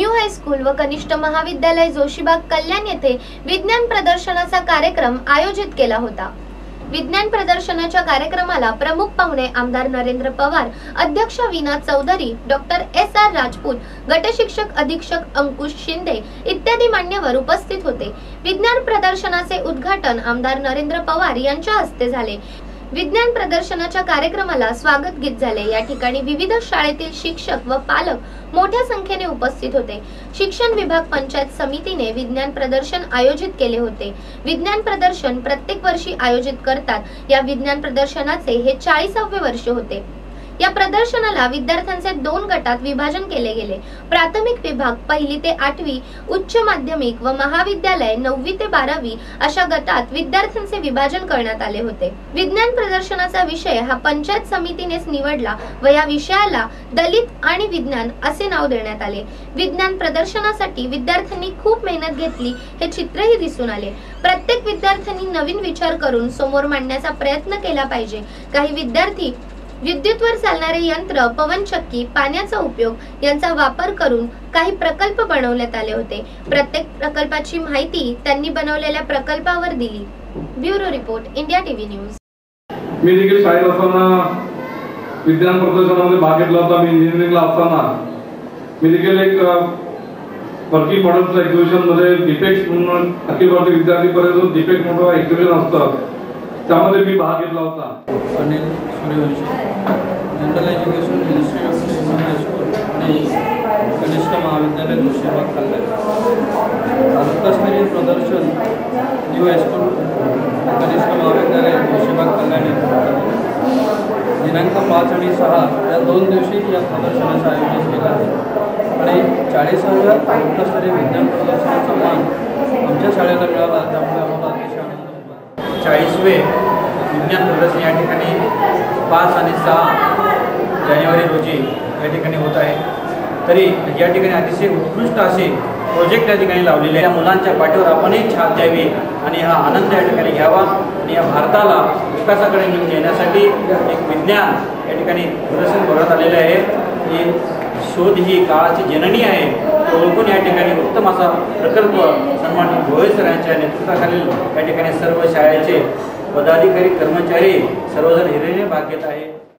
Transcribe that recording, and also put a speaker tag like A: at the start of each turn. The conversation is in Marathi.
A: न्यू हायस्कूल व कनिष्ठ महाविद्यालय जोशीबाग कल्याण येथे विज्ञान प्रदर्शनाचा कार्यक्रम आयोजित केला होता। विज्ञान प्रदर्शनाच्या कार्यक्रमाला प्रमुख पाहुणे आमदार नरेंद्र पवार, अध्यक्ष वीणा चौधरी, डॉक्टर SR राजपूत, गटशिक्षक अधीक्षक अंकुश शिंदे इत्यादी मान्यवर उपस्थित होते। विज्ञान प्रदर्शनाचे उद्घाटन आमदार नरेंद्र पवार यांच्या हस्ते झाले। विज्ञान प्रदर्शनाच्या कार्यक्रमाला स्वागत गीत झाले। या ठिकाणी विविध शाळेतील शिक्षक व पालक मोठ्या संख्येने उपस्थित होते। शिक्षण विभाग पंचायत समितीने विज्ञान प्रदर्शन आयोजित केले होते। विज्ञान प्रदर्शन प्रत्येक वर्षी आयोजित करतात। या विज्ञान प्रदर्शनाचे हे 40वे वर्ष होते। या प्रदर्शनाला विद्यार्थ्यांचे 2 गटात विभाजन केले गेले। प्राथमिक विभाग 1ली ते 8वी, उच्च माध्यमिक व महाविद्यालय 9वी ते 12वी अशा गटात विद्यार्थ्यांचे विभाजन करण्यात आले होते। विज्ञान प्रदर्शनाचा विषय हा पंचायत समितीनेच निवडला व या विषयाला दलित आणि विज्ञान असे नाव देण्यात आले। विज्ञान प्रदर्शनासाठी विद्यार्थ्यांनी खूप मेहनत घेतली हे चित्रही दिसून आले। प्रत्येक विद्यार्थ्यांनी नवीन विचार करून समोर मांडण्याचा प्रयत्न केला पाहिजे। काही विद्यार्थी विद्युतवर चालणारे यंत्र, पवनचक्की, पाण्याचा उपयोग यांचा वापर करून काही प्रकल्प बनवण्यात आले होते। प्रत्येक प्रकल्पाची माहिती त्यांनी बनवलेल्या प्रकल्पावर दिली। Bureau report, India TV news.
B: मी देखील शाळेत असताना विज्ञान प्रदर्शनामध्ये भाग घेतला होता। मी इंजिनिअरिंगला असताना मी देखील एक वर्किंग मॉडेल्स एक्झिबिशन मध्ये डिफेक्ट्स म्हणून अखिल भारतीय विद्यार्थी परिषद डिफेक्ट मोठा एक्झिबिशन असतं, त्यामध्ये मी भाग घेतला होता।
C: Anil Suryavanshi, general education ministry of new high school आणि कनिष्ठ महाविद्यालय जोशीबाग कल्याण तालुकास्तरीय प्रदर्शन न्यू हायस्कूल कनिष्ठ महाविद्यालय जोशीबाग कल्याण दिनांक 5 आणि 6 या 2 दिवशी या प्रदर्शनाचं आयोजन केलं आहे आणि 40व्या तालुकास्तरीय विज्ञान प्रदर्शनाचा मान आमच्या शाळेला मिळाला, त्यामुळे आम्हाला अतिशय आनंद होता।
D: 40वे विज्ञान प्रदर्शन या ठिकाणी 5 आणि 6 जानेवारी रोजी या ठिकाणी होत आहे। तरी या ठिकाणी अतिशय उत्कृष्ट असे प्रोजेक्ट या ठिकाणी लावलेले आहे। या मुलांच्या पाठीवर आपणही छाप द्यावी आणि हा आनंद या ठिकाणी घ्यावा आणि या भारताला विकासाकडे घेऊन येण्यासाठी एक विज्ञान या ठिकाणी प्रदर्शन भरवण्यात आलेले आहे। ही शोध ही काळाची जननी आहे, ओळखून या ठिकाणी उत्तम असा प्रकल्प सन्मानित भोये सर यांच्या नेतृत्वाखालील या ठिकाणी सर्व शाळेचे पदाधिकारी, कर्मचारी सर्वजण हिरिरीने भाग घेत आहे।